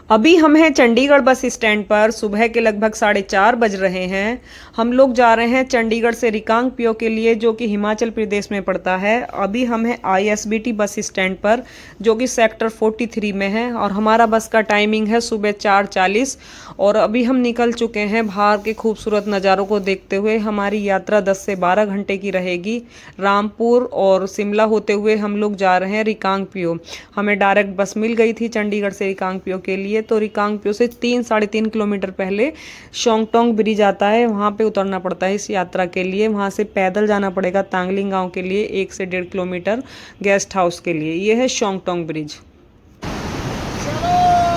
अभी हम हैं चंडीगढ़ बस स्टैंड पर। सुबह के लगभग 4:30 बज रहे हैं। हम लोग जा रहे हैं चंडीगढ़ से रिकांगपिओ के लिए, जो कि हिमाचल प्रदेश में पड़ता है। अभी हम हैं आईएसबीटी बस स्टैंड पर, जो कि सेक्टर 43 में है, और हमारा बस का टाइमिंग है सुबह 4:40। और अभी हम निकल चुके हैं बाहर के खूबसूरत नज़ारों को देखते हुए। हमारी यात्रा 10 से 12 घंटे की रहेगी। रामपुर और शिमला होते हुए हम लोग जा रहे हैं रिकांगपिओ। हमें डायरेक्ट बस मिल गई थी चंडीगढ़ से रिकांगपिओ के लिए। तो रिकांगपिओ से 3-3.5 किलोमीटर पहले शोंगटोंग ब्रिज आता है, वहाँ पे उतरना पड़ता है इस यात्रा के लिए। वहाँ से पैदल जाना पड़ेगा तांगलिंग गांव के लिए 1 से 1.5 किलोमीटर गेस्ट हाउस के लिए। ये है शोंगटोंग ब्रिज।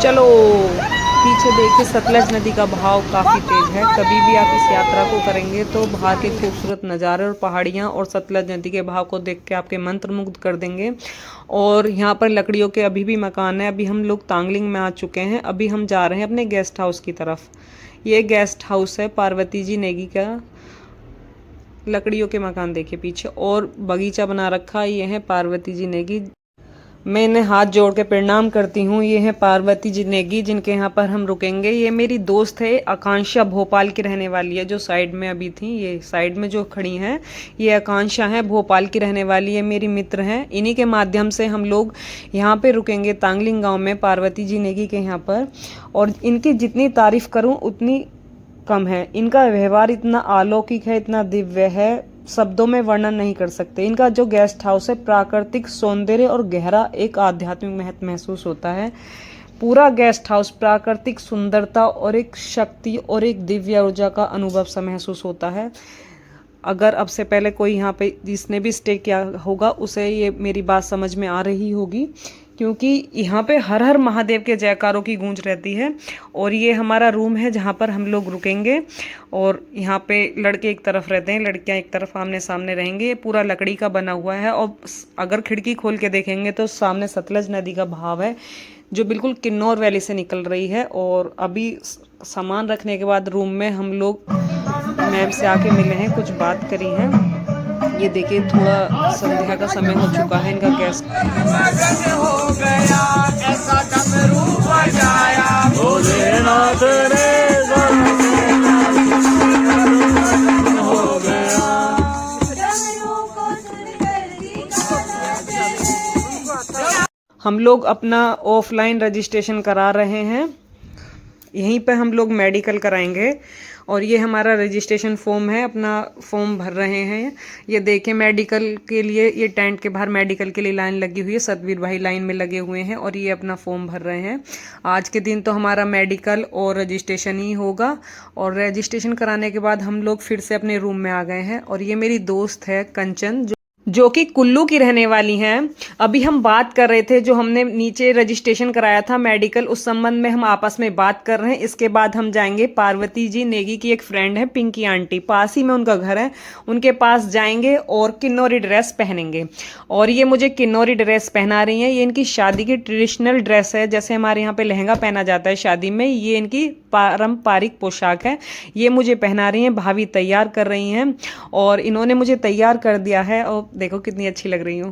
चलो, पीछे देखिए सतलज नदी का बहाव काफ़ी तेज है। कभी भी आप इस यात्रा को करेंगे तो बाहर के खूबसूरत नज़ारे और पहाड़ियाँ और सतलज नदी के बहाव को देख के आपके मंत्रमुग्ध कर देंगे। और यहाँ पर लकड़ियों के अभी भी मकान है। अभी हम लोग तांगलिंग में आ चुके हैं। अभी हम जा रहे हैं अपने गेस्ट हाउस की तरफ। ये गेस्ट हाउस है पार्वती जी नेगी का। लकड़ियों के मकान देखिए पीछे, और बगीचा बना रखा। ये है पार्वती जी नेगी। मैं इन्हें हाथ जोड़ के प्रणाम करती हूँ। ये है पार्वती जी नेगी, जिनके यहाँ पर हम रुकेंगे। ये मेरी दोस्त है आकांक्षा, भोपाल की रहने वाली है, जो साइड में अभी थी। ये साइड में जो खड़ी हैं ये आकांक्षा है, भोपाल की रहने वाली है, मेरी मित्र हैं। इन्हीं के माध्यम से हम लोग यहाँ पे रुकेंगे तांगलिंग गाँव में पार्वती जी नेगी के यहाँ पर। और इनकी जितनी तारीफ करूँ उतनी कम है। इनका व्यवहार इतना अलौकिक है, इतना दिव्य है, शब्दों में वर्णन नहीं कर सकते। इनका जो गेस्ट हाउस है, प्राकृतिक सौंदर्य और गहरा एक आध्यात्मिक महत्व महसूस होता है। पूरा गेस्ट हाउस प्राकृतिक सुंदरता और एक शक्ति और एक दिव्य ऊर्जा का अनुभव सा महसूस होता है। अगर अब से पहले कोई यहाँ पे जिसने भी स्टे किया होगा उसे ये मेरी बात समझ में आ रही होगी, क्योंकि यहाँ पे हर हर महादेव के जयकारों की गूंज रहती है। और ये हमारा रूम है जहाँ पर हम लोग रुकेंगे। और यहाँ पे लड़के एक तरफ रहते हैं, लड़कियाँ एक तरफ आमने सामने रहेंगे। ये पूरा लकड़ी का बना हुआ है। और अगर खिड़की खोल के देखेंगे तो सामने सतलज नदी का बहाव है, जो बिल्कुल किन्नौर वैली से निकल रही है। और अभी सामान रखने के बाद रूम में हम लोग मैम से आके मिले हैं, कुछ बात करी है। ये देखिए थोड़ा संध्या का समय हो चुका है। इनका गेस्ट हो गया, ऐसा डमरू बजाया भोलेनाथ रे, हो गया। हम लोग अपना ऑफलाइन रजिस्ट्रेशन करा रहे हैं। यहीं पे हम लोग मेडिकल कराएंगे। और ये हमारा रजिस्ट्रेशन फॉर्म है, अपना फॉर्म भर रहे हैं। ये देखें मेडिकल के लिए, ये टेंट के बाहर मेडिकल के लिए लाइन लगी हुई है। सतवीर भाई लाइन में लगे हुए हैं और ये अपना फॉर्म भर रहे हैं। आज के दिन तो हमारा मेडिकल और रजिस्ट्रेशन ही होगा। और रजिस्ट्रेशन कराने के बाद हम लोग फिर से अपने रूम में आ गए हैं। और ये मेरी दोस्त है कंचन, जो कि कुल्लू की रहने वाली हैं। अभी हम बात कर रहे थे, जो हमने नीचे रजिस्ट्रेशन कराया था मेडिकल, उस संबंध में हम आपस में बात कर रहे हैं। इसके बाद हम जाएंगे पार्वती जी नेगी की एक फ्रेंड है पिंकी आंटी, पास ही में उनका घर है, उनके पास जाएंगे और किन्नौरी ड्रेस पहनेंगे। और ये मुझे किन्नौरी ड्रेस पहना रही हैं। ये इनकी शादी की ट्रेडिशनल ड्रेस है, जैसे हमारे यहाँ पे लहंगा पहना जाता है शादी में, ये इनकी पारंपरिक पोशाक है। ये मुझे पहना रही हैं, भाभी तैयार कर रही हैं। और इन्होंने मुझे तैयार कर दिया है। और देखो कितनी अच्छी लग रही हूँ।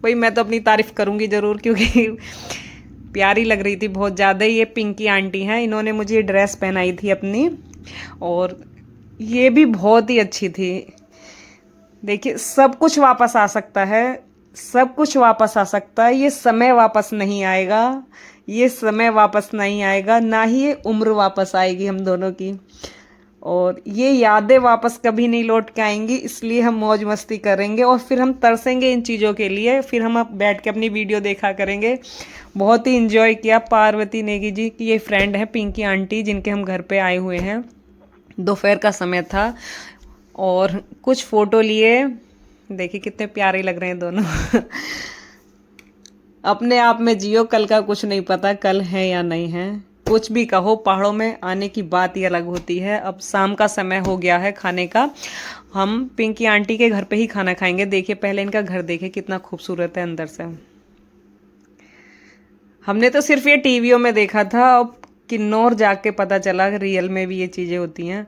भाई मैं तो अपनी तारीफ करूंगी जरूर, क्योंकि प्यारी लग रही थी बहुत ज़्यादा। ये पिंकी आंटी हैं, इन्होंने मुझे ड्रेस पहनाई थी अपनी, और ये भी बहुत ही अच्छी थी। देखिए सब कुछ वापस आ सकता है, सब कुछ वापस आ सकता है। ये समय वापस नहीं आएगा, ये समय वापस नहीं आएगा, ना ही ये उम्र वापस आएगी हम दोनों की। और ये यादें वापस कभी नहीं लौट के आएंगी, इसलिए हम मौज मस्ती करेंगे और फिर हम तरसेंगे इन चीज़ों के लिए। फिर हम अब बैठ के अपनी वीडियो देखा करेंगे। बहुत ही इंजॉय किया। पार्वती नेगी जी की ये फ्रेंड है पिंकी आंटी, जिनके हम घर पे आए हुए हैं। दोपहर का समय था और कुछ फ़ोटो लिए। देखिए कितने प्यारे लग रहे हैं दोनों। अपने आप में जियो, कल का कुछ नहीं पता, कल है या नहीं है। कुछ भी कहो, पहाड़ों में आने की बात ही अलग होती है। अब शाम का समय हो गया है खाने का। हम पिंकी आंटी के घर पे ही खाना खाएंगे। देखिए पहले इनका घर देखिए कितना खूबसूरत है अंदर से। हमने तो सिर्फ ये टीवियों में देखा था, अब किन्नौर जाके पता चला रियल में भी ये चीज़ें होती हैं।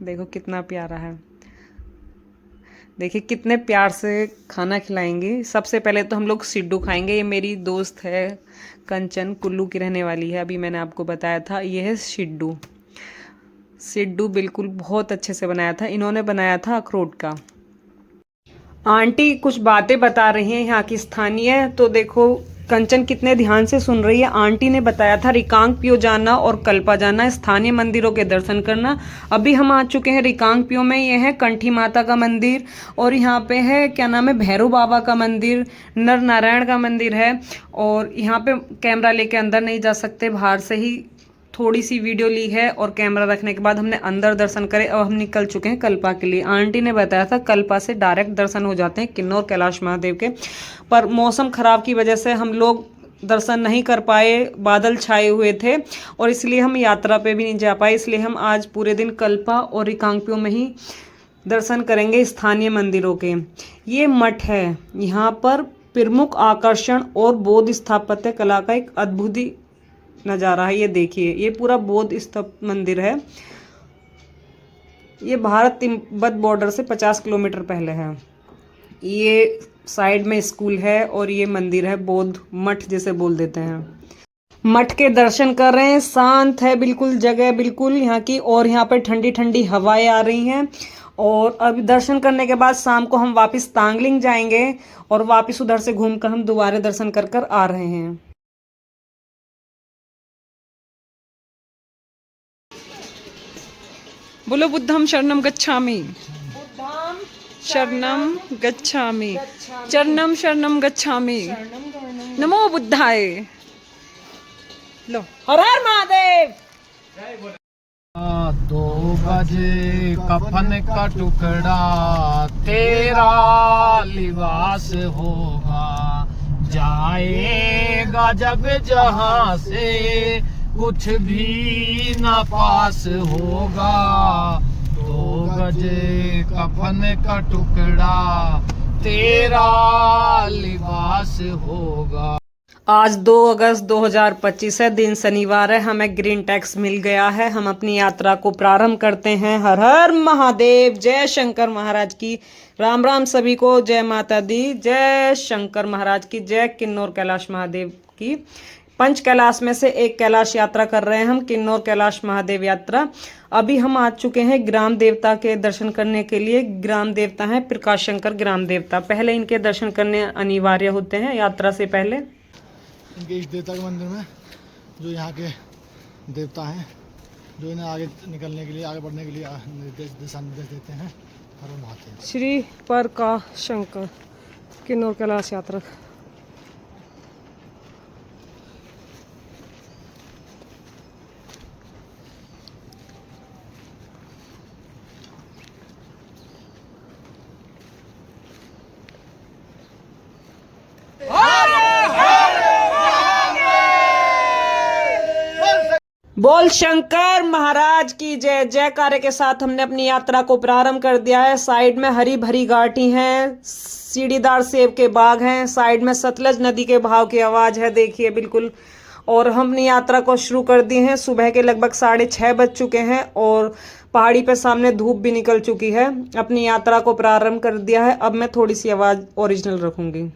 देखो कितना प्यारा है। देखिए कितने प्यार से खाना खिलाएंगे। सबसे पहले तो हम लोग सिड्डू खाएंगे। ये मेरी दोस्त है कंचन, कुल्लू की रहने वाली है, अभी मैंने आपको बताया था। ये है सिड्डू। सिड्डू बिल्कुल बहुत अच्छे से बनाया था, इन्होंने बनाया था अखरोट का। आंटी कुछ बातें बता रही हैं यहाँ की स्थानीय, तो देखो कंचन कितने ध्यान से सुन रही है। आंटी ने बताया था रिकांगपिओ जाना और कल्पा जाना, स्थानीय मंदिरों के दर्शन करना। अभी हम आ चुके हैं रिकांगपिओ में। ये है कंठी माता का मंदिर और यहाँ पे है क्या नाम है, भैरव बाबा का मंदिर, नर नारायण का मंदिर है। और यहाँ पे कैमरा लेके अंदर नहीं जा सकते, बाहर से ही थोड़ी सी वीडियो ली है और कैमरा रखने के बाद हमने अंदर दर्शन करे। अब हम निकल चुके हैं कल्पा के लिए। आंटी ने बताया था कल्पा से डायरेक्ट दर्शन हो जाते हैं किन्नौर कैलाश महादेव के, पर मौसम खराब की वजह से हम लोग दर्शन नहीं कर पाए, बादल छाए हुए थे और इसलिए हम यात्रा पे भी नहीं जा पाए। इसलिए हम आज पूरे दिन कल्पा और रिकांगपिओ में ही दर्शन करेंगे स्थानीय मंदिरों के। ये मठ है, यहाँ पर प्रमुख आकर्षण और बौद्ध स्थापत्य कला का एक अद्भुत ही नज़ारा है। ये देखिए, ये पूरा बौद्ध स्तूप मंदिर है। ये भारत तिब्बत बॉर्डर से 50 किलोमीटर पहले है। ये साइड में स्कूल है और ये मंदिर है, बौद्ध मठ जैसे बोल देते हैं। मठ के दर्शन कर रहे हैं, शांत है बिल्कुल जगह, बिल्कुल यहाँ की। और यहाँ पे ठंडी ठंडी हवाएं आ रही हैं। और अभी दर्शन करने के बाद शाम को हम वापस तांगलिंग जाएंगे और वापस उधर से घूमकर हम दोबारा दर्शन कर कर आ रहे हैं। बोलो बुद्धम शरणम गच्छामि, बुद्धम शरणम गच्छामि, चरणम शरणम गच्छामि, नमो बुद्धाय। लो, हर हर महादेव। 2 बजे कफन का टुकड़ा तेरा लिबास होगा, जाएगा जब जहां से कुछ भी ना पास होगा। 2 बजे कफन का टुकड़ा तेरा लिबास होगा। आज 2 अगस्त 2025 है, दिन शनिवार है। हमें ग्रीन टैक्स मिल गया है। हम अपनी यात्रा को प्रारंभ करते हैं। हर हर महादेव, जय शंकर महाराज की। राम राम सभी को, जय माता दी, जय शंकर महाराज की, जय किन्नौर कैलाश महादेव की। 5 कैलाश में से एक कैलाश यात्रा कर रहे हैं हम, किन्नौर कैलाश महादेव यात्रा। अभी हम आ चुके हैं ग्राम देवता के दर्शन करने के लिए। ग्राम देवता हैं प्रकाश शंकर ग्राम देवता। पहले इनके दर्शन करने अनिवार्य होते हैं यात्रा से पहले। इनके इष्ट देवता के मंदिर में जो यहाँ के देवता हैं, जो इन्हें आगे निकलने के लिए, आगे बढ़ने के लिए दिशा निर्देश देते हैं। हर महादेव। श्री प्रकाश शंकर किन्नौर कैलाश यात्रा। बोल शंकर महाराज की जय। जयकारे के साथ हमने अपनी यात्रा को प्रारंभ कर दिया है। साइड में हरी भरी घाटी हैं, सीढ़ीदार सेब के बाग हैं, साइड में सतलज नदी के बहाव की आवाज़ है, देखिए बिल्कुल। और हमने यात्रा को शुरू कर दी है। सुबह के लगभग 6:30 बज चुके हैं और पहाड़ी पे सामने धूप भी निकल चुकी है। अपनी यात्रा को प्रारंभ कर दिया है। अब मैं थोड़ी सी आवाज़ ओरिजिनल रखूँगी।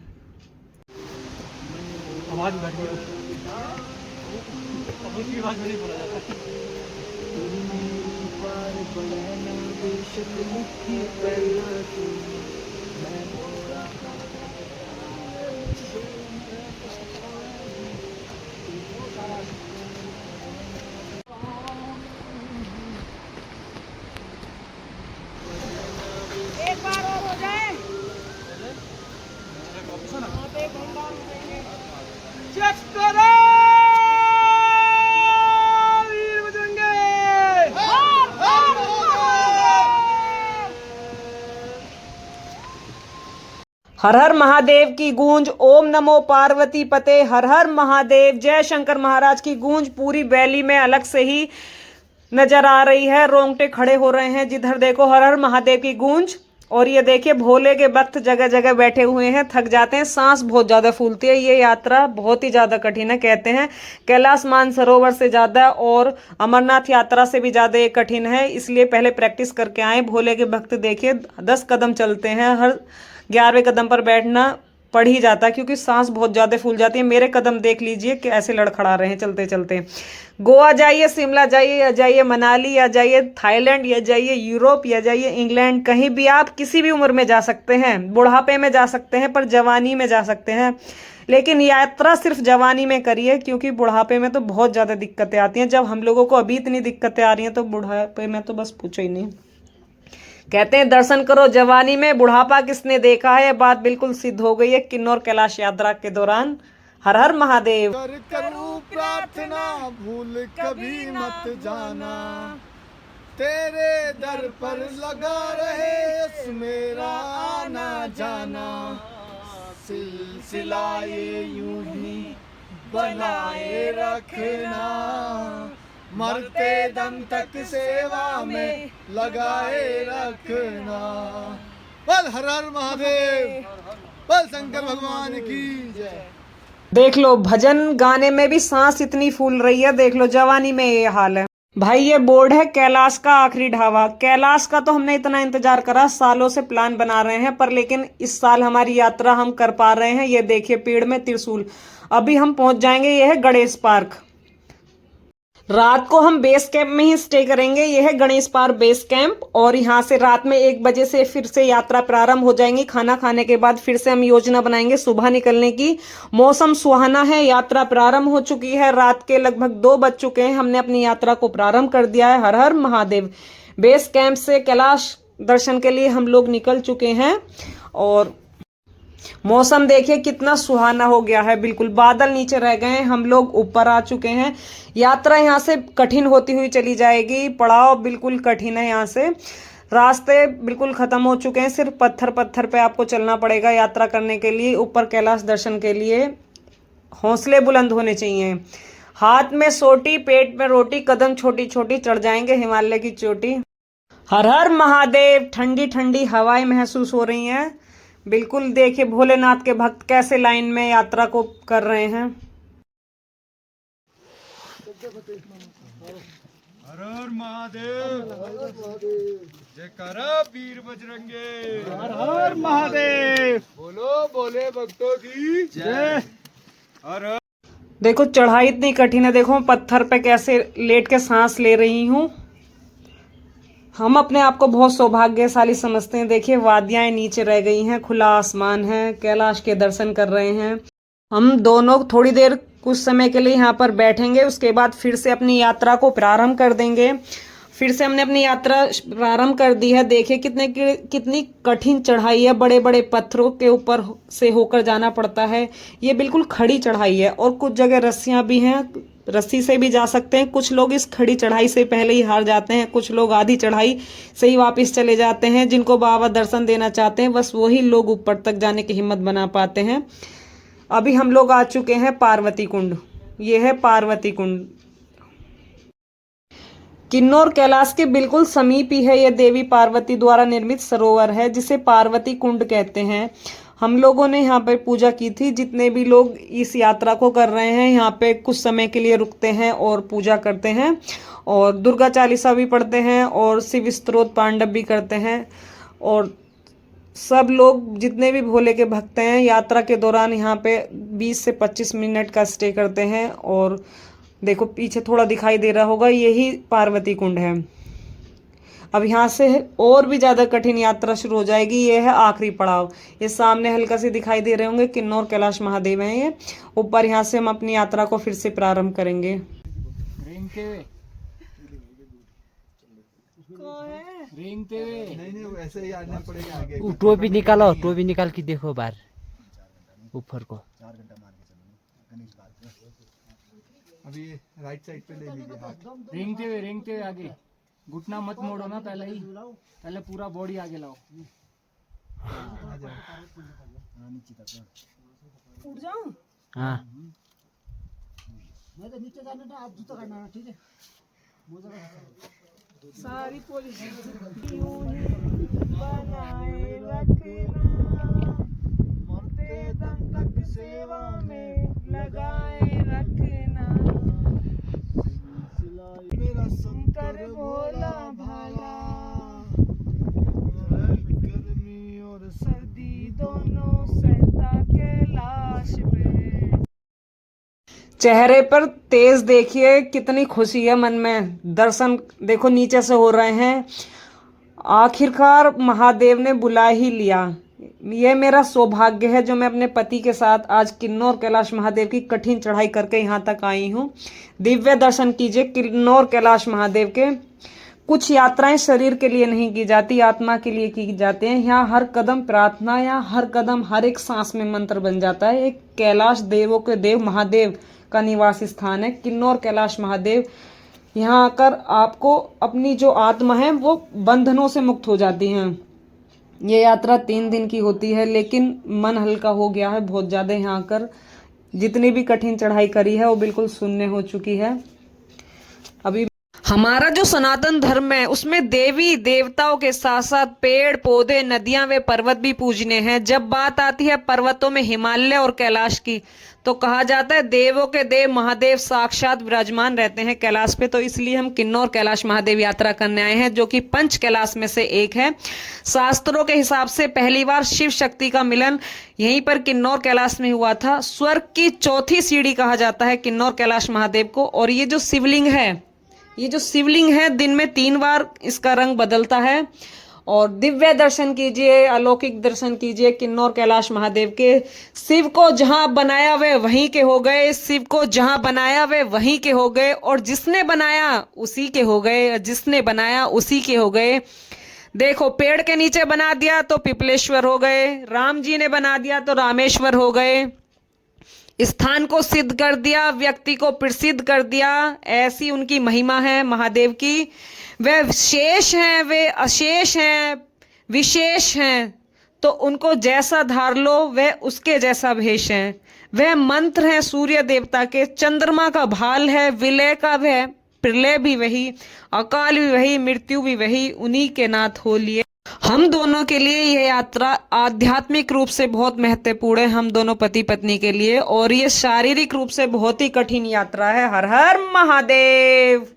एक बार और हो जाए, चेक करो वीर बजरंगे। हर हर महादेव की गूंज, ओम नमो पार्वती पते, हर हर महादेव, जय शंकर महाराज की गूंज पूरी वैली में अलग से ही नजर आ रही है। रोंगटे खड़े हो रहे हैं जिधर देखो, हर हर महादेव की गूंज और ये देखिए भोले के भक्त जगह जगह बैठे हुए हैं, थक जाते हैं, सांस बहुत ज्यादा फूलती है। ये यात्रा बहुत ही ज्यादा कठिन है, कहते हैं कैलाश मानसरोवर से ज्यादा और अमरनाथ यात्रा से भी ज्यादा ये कठिन है, इसलिए पहले प्रैक्टिस करके आए। भोले के भक्त देखिए 10 कदम चलते हैं, हर 11वें कदम पर बैठना पड़ ही जाता है क्योंकि सांस बहुत ज्यादा फूल जाती है। मेरे कदम देख लीजिए कि ऐसे लड़खड़ा रहे हैं चलते चलते। गोवा जाइए, शिमला जाइए, या जाइए मनाली, या जाइए थाईलैंड, या जाइए यूरोप, या जाइए इंग्लैंड, कहीं भी आप किसी भी उम्र में जा सकते हैं। बुढ़ापे में जा सकते हैं पर जवानी में जा सकते हैं, लेकिन यात्रा सिर्फ जवानी में करिए क्योंकि बुढ़ापे में तो बहुत ज़्यादा दिक्कतें आती हैं। जब हम लोगों को अभी इतनी दिक्कतें आ रही हैं तो बुढ़ापे में तो बस पूछो ही नहीं। कहते हैं दर्शन करो जवानी में, बुढ़ापा किसने देखा है। बात बिल्कुल सिद्ध हो गई है किन्नौर कैलाश यात्रा के दौरान। हर हर महादेव। करूं प्रार्थना भूल कभी मत जाना, तेरे दर पर लगा रहे मेरा आना जाना, सिलसिला ये यूं ही बनाए रखना, मरते दम तक सेवा में लगाए रखना। बोल हर हर महादेव, बोल शंकर भगवान की जय। देख लो भजन गाने में भी सांस इतनी फूल रही है, देख लो जवानी में ये हाल है। भाई ये बोर्ड है कैलाश का आखिरी ढाबा। कैलाश का तो हमने इतना इंतजार करा, सालों से प्लान बना रहे हैं, पर लेकिन इस साल हमारी यात्रा हम कर पा रहे हैं। ये देखिए पेड़ में त्रिशूल। अभी हम पहुंच जाएंगे, ये है गणेश पार्क। रात को हम बेस कैंप में ही स्टे करेंगे। यह है गणेश पार्क बेस कैंप, और यहाँ से रात में 1 बजे से फिर से यात्रा प्रारंभ हो जाएंगी। खाना खाने के बाद फिर से हम योजना बनाएंगे सुबह निकलने की। मौसम सुहाना है, यात्रा प्रारंभ हो चुकी है। रात के लगभग 2 बज चुके हैं, हमने अपनी यात्रा को प्रारंभ कर दिया है। हर हर महादेव। बेस कैंप से कैलाश दर्शन के लिए हम लोग निकल चुके हैं, और मौसम देखिए कितना सुहाना हो गया है, बिल्कुल बादल नीचे रह गए हैं, हम लोग ऊपर आ चुके हैं। यात्रा यहाँ से कठिन होती हुई चली जाएगी, पड़ाव बिल्कुल कठिन है। यहाँ से रास्ते बिल्कुल खत्म हो चुके हैं, सिर्फ पत्थर पत्थर पे आपको चलना पड़ेगा यात्रा करने के लिए। ऊपर कैलाश दर्शन के लिए हौसले बुलंद होने चाहिए। हाथ में सोटी, पेट में रोटी, कदम छोटी छोटी, चढ़ जाएंगे हिमालय की चोटी। हर हर महादेव। ठंडी ठंडी हवाएं महसूस हो रही हैं, बिल्कुल देखिए भोलेनाथ के भक्त कैसे लाइन में यात्रा को कर रहे हैं। हर हर महादेव, जयकारा वीर बजरंगे। हर हर महादेव। बोलो बोले भक्तों की जय। हर देखो चढ़ाई इतनी कठिन है, देखो पत्थर पे कैसे लेट के सांस ले रही हूँ। हम अपने आप को बहुत सौभाग्यशाली समझते हैं। देखिए वादियाएं नीचे रह गई हैं, खुला आसमान है, कैलाश के दर्शन कर रहे हैं। हम दोनों थोड़ी देर कुछ समय के लिए यहाँ पर बैठेंगे, उसके बाद फिर से अपनी यात्रा को प्रारंभ कर देंगे। फिर से हमने अपनी यात्रा प्रारंभ कर दी है। देखिए कितनी कठिन चढ़ाई है, बड़े बड़े पत्थरों के ऊपर से होकर जाना पड़ता है। ये बिल्कुल खड़ी चढ़ाई है, और कुछ जगह रस्सियाँ भी हैं, रस्सी से भी जा सकते हैं। कुछ लोग इस खड़ी चढ़ाई से पहले ही हार जाते हैं, कुछ लोग आधी चढ़ाई से ही वापस चले जाते हैं। जिनको बाबा दर्शन देना चाहते हैं बस वही लोग ऊपर तक जाने की हिम्मत बना पाते हैं। अभी हम लोग आ चुके हैं पार्वती कुंड। ये है पार्वती कुंड, किन्नौर कैलाश के बिल्कुल समीप ही है। यह देवी पार्वती द्वारा निर्मित सरोवर है जिसे पार्वती कुंड कहते हैं। हम लोगों ने यहाँ पे पूजा की थी। जितने भी लोग इस यात्रा को कर रहे हैं यहाँ पे कुछ समय के लिए रुकते हैं और पूजा करते हैं, और दुर्गा चालीसा भी पढ़ते हैं, और शिव स्तोत्र पांडव भी करते हैं। और सब लोग जितने भी भोले के भक्त हैं यात्रा के दौरान यहाँ पे 20 से 25 मिनट का स्टे करते हैं। और देखो पीछे थोड़ा दिखाई दे रहा होगा, यही पार्वती कुंड है। अब यहाँ से और भी ज़्यादा कठिन यात्रा शुरू हो जाएगी। ये है आखिरी पड़ाव। ये सामने हल्का से दिखाई दे रहे होंगे किन्नौर कैलाश महादेव हैं ये ऊपर। यहाँ से हम अपनी यात्रा को फिर से प्रारंभ करेंगे। नहीं ऐसे ही आना पड़ेगा आगे। टोपी निकालो, टोपी निकाल के देखो बाहर ऊपर को। 4 घंटा मान के चलो गणेश बात। अभी राइट साइड पे ले लीजिए हाथ। रेंगते हुए आगे, घुटना मत मोड़ो ना, पहले पूरा बॉडी आगे लाओ। उठ जाऊं? हाँ मैं तो नीचे जाने ना, आप जूता करना ठीक है। सारी पोजीशन बनाए रखना, मरते दम तक सेवा में लगाए रखना, मेरा शंकर भोला भाला, गर्मी और सर्दी दोनों सहता कैलाश पे। चेहरे पर तेज देखिए, कितनी खुशी है मन में। दर्शन देखो नीचे से हो रहे हैं। आखिरकार महादेव ने बुला ही लिया। ये मेरा सौभाग्य है जो मैं अपने पति के साथ आज किन्नौर कैलाश महादेव की कठिन चढ़ाई करके यहाँ तक आई हूँ। दिव्य दर्शन कीजिए किन्नौर कैलाश महादेव के। कुछ यात्राएं शरीर के लिए नहीं की जाती, आत्मा के लिए की जाती हैं। यहाँ हर कदम प्रार्थना, यहाँ हर कदम, हर एक सांस में मंत्र बन जाता है। एक कैलाश देवों के देव महादेव का निवास स्थान है किन्नौर कैलाश महादेव। यहाँ आकर आपको अपनी जो आत्मा है वो बंधनों से मुक्त हो जाती हैं। ये यात्रा 3 दिन की होती है, लेकिन मन हल्का हो गया है बहुत ज़्यादा। यहाँ आकर जितनी भी कठिन चढ़ाई करी है वो बिल्कुल शून्य हो चुकी है। अभी हमारा जो सनातन धर्म है उसमें देवी देवताओं के साथ साथ पेड़ पौधे, नदियां व पर्वत भी पूजने हैं। जब बात आती है पर्वतों में हिमालय और कैलाश की, तो कहा जाता है देवों के देव महादेव साक्षात विराजमान रहते हैं कैलाश पे। तो इसलिए हम किन्नौर कैलाश महादेव यात्रा करने आए हैं, जो कि 5 कैलाश में से एक है। शास्त्रों के हिसाब से पहली बार शिव शक्ति का मिलन यहीं पर किन्नौर कैलाश में हुआ था। स्वर्ग की 4थी सीढ़ी कहा जाता है किन्नौर कैलाश महादेव को। और ये जो शिवलिंग है, दिन में 3 बार इसका रंग बदलता है। और दिव्य दर्शन कीजिए, अलौकिक दर्शन कीजिए किन्नौर कैलाश महादेव के। शिव को जहां बनाया वे वहीं के हो गए, शिव को जहां बनाया वे वहीं के हो गए, और जिसने बनाया उसी के हो गए, जिसने बनाया उसी के हो गए। देखो, पेड़ के नीचे बना दिया तो पिपलेश्वर हो गए, राम जी ने बना दिया तो रामेश्वर हो गए। स्थान को सिद्ध कर दिया, व्यक्ति को प्रसिद्ध कर दिया। ऐसी उनकी महिमा है महादेव की। वे शेष हैं, वे अशेष हैं, विशेष हैं, तो उनको जैसा धार लो वह उसके जैसा भेष है। वह मंत्र है सूर्य देवता के, चंद्रमा का भाल है, विलय का वह, प्रलय भी वही, अकाल भी वही, मृत्यु भी वही, उन्हीं के नाथ हो लिए। हम दोनों के लिए यह यात्रा आध्यात्मिक रूप से बहुत महत्वपूर्ण है, हम दोनों पति पत्नी के लिए। और ये शारीरिक रूप से बहुत ही कठिन यात्रा है। हर हर महादेव।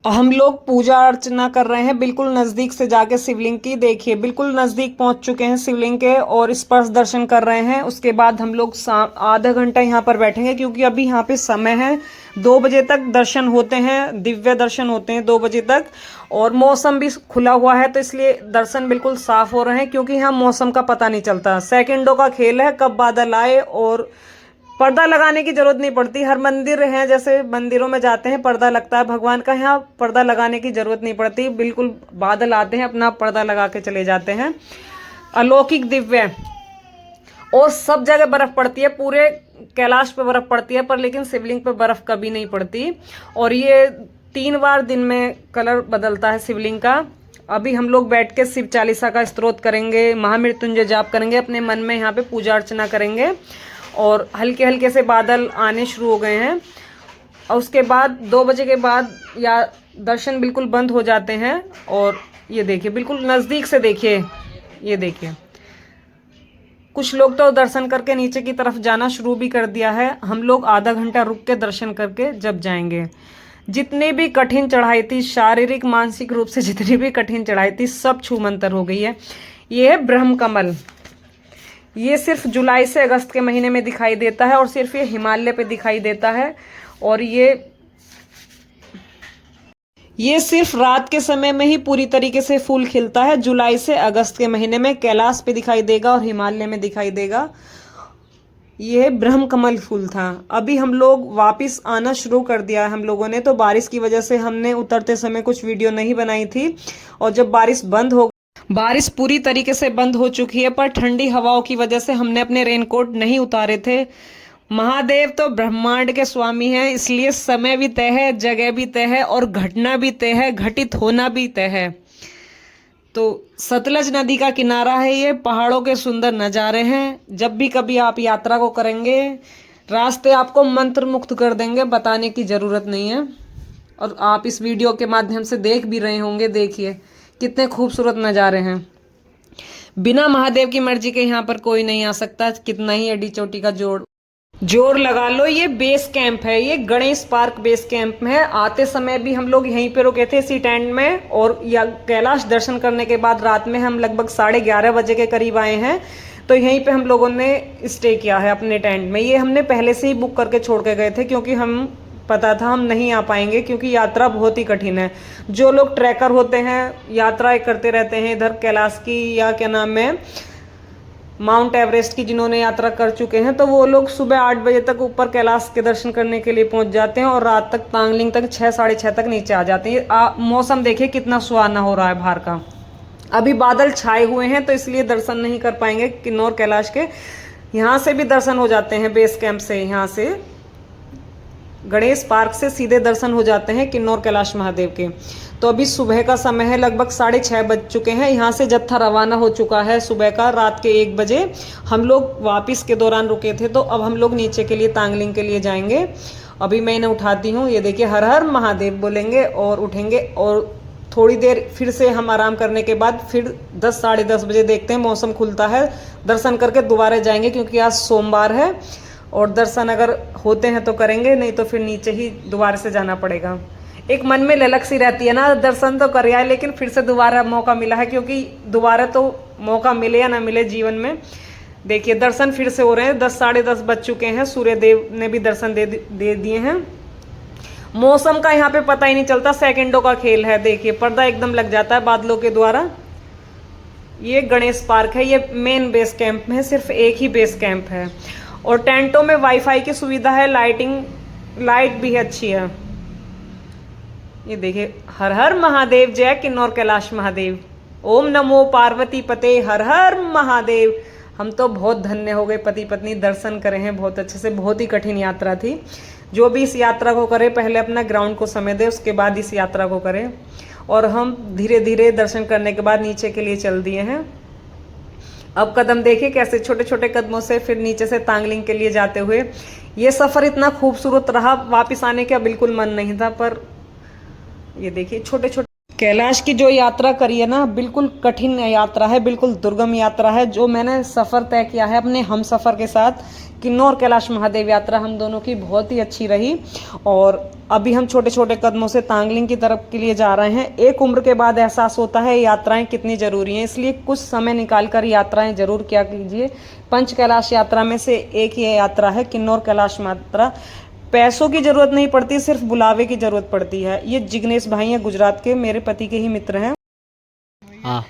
हम लोग पूजा अर्चना कर रहे हैं बिल्कुल नजदीक से जाके शिवलिंग की। देखिए, बिल्कुल नजदीक पहुंच चुके हैं शिवलिंग के और स्पर्श दर्शन कर रहे हैं। उसके बाद हम लोग आधा घंटा यहाँ पर बैठेंगे, क्योंकि अभी यहाँ पे समय है 2 बजे तक दर्शन होते हैं, दिव्य दर्शन होते हैं 2 बजे तक। और मौसम भी खुला हुआ है, तो इसलिए दर्शन बिल्कुल साफ हो रहे हैं, क्योंकि यहाँ मौसम का पता नहीं चलता। सेकंडों का खेल है, कब बादल आए। और पर्दा लगाने की जरूरत नहीं पड़ती। हर मंदिर है, जैसे मंदिरों में जाते हैं पर्दा लगता है भगवान का, यहाँ पर्दा लगाने की जरूरत नहीं पड़ती। बिल्कुल बादल आते हैं, अपना पर्दा लगा के चले जाते हैं। अलौकिक दिव्य। और सब जगह बर्फ पड़ती है, पूरे कैलाश पे बर्फ पड़ती है, पर लेकिन शिवलिंग पे बर्फ कभी नहीं पड़ती। और ये 3 बार दिन में कलर बदलता है शिवलिंग का। अभी हम लोग बैठ के शिव चालीसा का स्तोत्र करेंगे, महामृत्युंजय जाप करेंगे, अपने मन में यहाँ पे पूजा अर्चना करेंगे। और हल्के हल्के से बादल आने शुरू हो गए हैं। और उसके बाद 2 बजे के बाद या दर्शन बिल्कुल बंद हो जाते हैं। और ये देखिए, बिल्कुल नज़दीक से देखिए, ये देखिए, कुछ लोग तो दर्शन करके नीचे की तरफ जाना शुरू भी कर दिया है। हम लोग आधा घंटा रुक के दर्शन करके जब जाएंगे। जितनी भी कठिन चढ़ाई थी, शारीरिक मानसिक रूप से जितनी भी कठिन चढ़ाई थी, सब छूमंतर हो गई है। ये है ब्रह्म कमल। ये सिर्फ जुलाई से अगस्त के महीने में दिखाई देता है, और सिर्फ ये हिमालय पे दिखाई देता है। और ये सिर्फ रात के समय में ही पूरी तरीके से फूल खिलता है। जुलाई से अगस्त के महीने में कैलाश पे दिखाई देगा और हिमालय में दिखाई देगा। ये ब्रह्म कमल फूल था। अभी हम लोग वापस आना शुरू कर दिया है हम लोगों ने। तो बारिश की वजह से हमने उतरते समय कुछ वीडियो नहीं बनाई थी। और जब बारिश पूरी तरीके से बंद हो चुकी है, पर ठंडी हवाओं की वजह से हमने अपने रेनकोट नहीं उतारे थे। महादेव तो ब्रह्मांड के स्वामी हैं, इसलिए समय भी तय है, जगह भी तय है, और घटना भी तय है, घटित होना भी तय है। तो सतलज नदी का किनारा है ये, पहाड़ों के सुंदर नज़ारे हैं। जब भी कभी आप यात्रा को करेंगे, रास्ते आपको मंत्र मुक्त कर देंगे, बताने की ज़रूरत नहीं है। और आप इस वीडियो के माध्यम से देख भी रहे होंगे। देखिए कितने खूबसूरत नज़ारे हैं। बिना महादेव की मर्जी के यहाँ पर कोई नहीं आ सकता, कितना ही एडी चोटी का जोर लगा लो। ये बेस कैंप है, ये गणेश पार्क बेस कैंप है। आते समय भी हम लोग यहीं पे रुके थे इसी टेंट में, और या कैलाश दर्शन करने के बाद रात में हम लगभग 11:30 बजे के करीब आए हैं। तो यहीं पे हम लोगों ने स्टे किया है अपने टेंट में। ये हमने पहले से ही बुक करके छोड़ के गए थे, क्योंकि हम पता था हम नहीं आ पाएंगे, क्योंकि यात्रा बहुत ही कठिन है। जो लोग ट्रैकर होते हैं, यात्राएं करते रहते हैं इधर कैलाश की या क्या नाम है माउंट एवरेस्ट की, जिन्होंने यात्रा कर चुके हैं, तो वो लोग सुबह 8 बजे तक ऊपर कैलाश के दर्शन करने के लिए पहुंच जाते हैं और रात तक तांगलिंग तक 6 साढ़े 6 तक नीचे आ जाते हैं। मौसम देखिए कितना सुहाना हो रहा है बाहर का। अभी बादल छाए हुए हैं तो इसलिए दर्शन नहीं कर पाएंगे किन्नौर कैलाश के। यहाँ से भी दर्शन हो जाते हैं बेस कैंप से, यहाँ से गणेश पार्क से सीधे दर्शन हो जाते हैं किन्नौर कैलाश महादेव के। तो अभी सुबह का समय है, लगभग 6:30 बज चुके हैं। यहाँ से जत्था रवाना हो चुका है सुबह का। रात के 1 बजे हम लोग वापस के दौरान रुके थे, तो अब हम लोग नीचे के लिए तांगलिंग के लिए जाएंगे। अभी मैं इन्हें उठाती हूँ। ये देखिए हर हर महादेव बोलेंगे और उठेंगे, और थोड़ी देर फिर से हम आराम करने के बाद फिर 10 साढ़े 10 बजे देखते हैं, मौसम खुलता है, दर्शन करके दोबारा जाएंगे, क्योंकि आज सोमवार है। और दर्शन अगर होते हैं तो करेंगे, नहीं तो फिर नीचे ही दोबारा से जाना पड़ेगा। एक मन में ललक सी रहती है ना, दर्शन तो कर आए लेकिन फिर से दोबारा मौका मिला है, क्योंकि दोबारा तो मौका मिले या ना मिले जीवन में। देखिए दर्शन फिर से हो रहे हैं। 10 साढ़े 10 बज चुके हैं। सूर्य देव ने भी दर्शन दे दिए हैं। मौसम का यहाँ पे पता ही नहीं चलता, सेकंडों का खेल है। देखिए पर्दा एकदम लग जाता है बादलों के द्वारा। ये गणेश पार्क है, ये मेन बेस कैंप में सिर्फ एक ही बेस कैंप है, और टेंटों में वाईफाई की सुविधा है, लाइट भी अच्छी है। ये देखिए हर हर महादेव, जय किन्नौर कैलाश महादेव, ओम नमो पार्वती पते, हर हर महादेव। हम तो बहुत धन्य हो गए, पति पत्नी दर्शन करे हैं बहुत अच्छे से। बहुत ही कठिन यात्रा थी। जो भी इस यात्रा को करे पहले अपना ग्राउंड को समय दे, उसके बाद इस यात्रा को करे। और हम धीरे धीरे दर्शन करने के बाद नीचे के लिए चल दिए हैं। अब कदम देखिए कैसे छोटे छोटे कदमों से फिर नीचे से तांगलिंग के लिए जाते हुए। ये सफ़र इतना खूबसूरत रहा, वापस आने का बिल्कुल मन नहीं था। पर ये देखिए छोटे छोटे कैलाश की जो यात्रा करी है ना, बिल्कुल कठिन यात्रा है, बिल्कुल दुर्गम यात्रा है। जो मैंने सफ़र तय किया है अपने हम सफ़र के साथ, किन्नौर कैलाश महादेव यात्रा हम दोनों की बहुत ही अच्छी रही। और अभी हम छोटे छोटे कदमों से तांगलिंग की तरफ के लिए जा रहे हैं। एक उम्र के बाद एहसास होता है यात्राएं कितनी ज़रूरी हैं, इसलिए कुछ समय निकाल कर यात्राएं ज़रूर किया कीजिए। पंच कैलाश यात्रा में से एक ही यात्रा है किन्नौर कैलाश यात्रा। पैसों की ज़रूरत नहीं पड़ती, सिर्फ बुलावे की ज़रूरत पड़ती है। ये जिग्नेश भाई हैं, गुजरात के, मेरे पति के ही मित्र हैं। हाँ,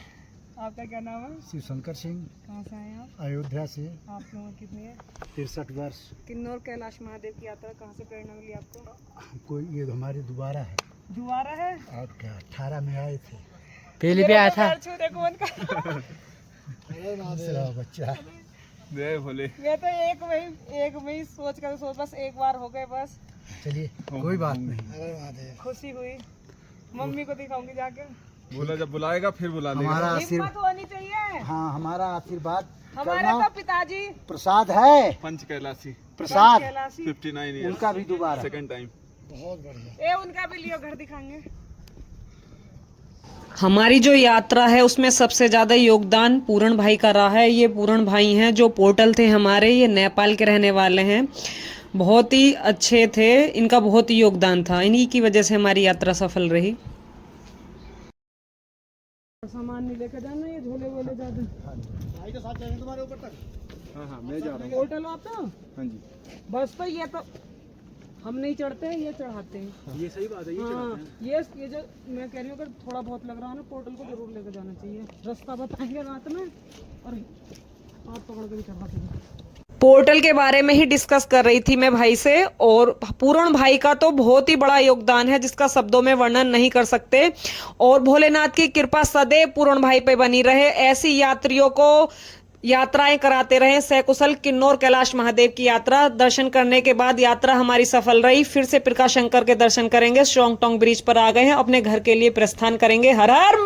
आपका क्या नाम है? शिव शंकर सिंह। कहाँ से आए आप? अयोध्या से। आपकी उम्र कितनी है? 63 वर्ष। किन्नौर कैलाश महादेव की यात्रा कहाँ से प्रेरणा मिली आपको? कोई ये हमारी दोबारा है। दोबारा है? और क्या 18 में आए थे, पहले भी आया था। दूसरा बच्चा। जय भोले। मैं तो एक वही सोच बस एक बार हो गए बस। चलिए कोई बात नहीं, खुशी हुई। मम्मी को दिखाऊंगी जाके। बोला जब बुलाएगा फिर बुला लेगा। हमारा हिम्मत आशीर्वाद, होनी चाहिए। हाँ हमारा आशीर्वाद हमारे करना। तो पिताजी प्रसाद है, पंच कैलाशी प्रसाद कैलाशी, 59 ईयर्स, उनका भी दोबारा। Second time. बहुत बढ़िया। उनका भी लियो, घर दिखाएंगे। हमारी जो यात्रा है उसमें सबसे ज़्यादा योगदान पूरण भाई का रहा है। ये पूरण भाई हैं जो पोर्टल थे हमारे, ये नेपाल के रहने वाले हैं। बहुत ही अच्छे थे, इनका बहुत ही योगदान था, इन्हीं की वजह से हमारी यात्रा सफल रही। सामान नहीं लेकर जाना, ये झोले वोले ज्यादा भाई के साथ जाएंगे तुम्हारे ऊपर तक। हाँ मैं जा रहा हूँ। पोर्टल आप तो हाँ जी। बस तो ये तो हम नहीं चढ़ते हैं, ये चढ़ाते हैं। ये सही बात है, ये हाँ, ये जो मैं कह रही हूँ अगर थोड़ा बहुत लग रहा है ना, पोर्टल को जरूर लेकर जाना चाहिए। रास्ता बताएंगे रात में और हाथ पकड़ के भी चढ़ाते हैं। पोर्टल के बारे में ही डिस्कस कर रही थी मैं भाई से, और पूर्ण भाई का तो बहुत ही बड़ा योगदान है जिसका शब्दों में वर्णन नहीं कर सकते। और भोलेनाथ की कृपा सदैव पूर्ण भाई पे बनी रहे, ऐसी यात्रियों को यात्राएं कराते रहे सकुशल। किन्नौर कैलाश महादेव की यात्रा दर्शन करने के बाद यात्रा हमारी सफल रही। फिर से प्रकाश शंकर के दर्शन करेंगे, स्ट्रोंग टोंग ब्रिज पर आ गए हैं, अपने घर के लिए प्रस्थान करेंगे। हर हर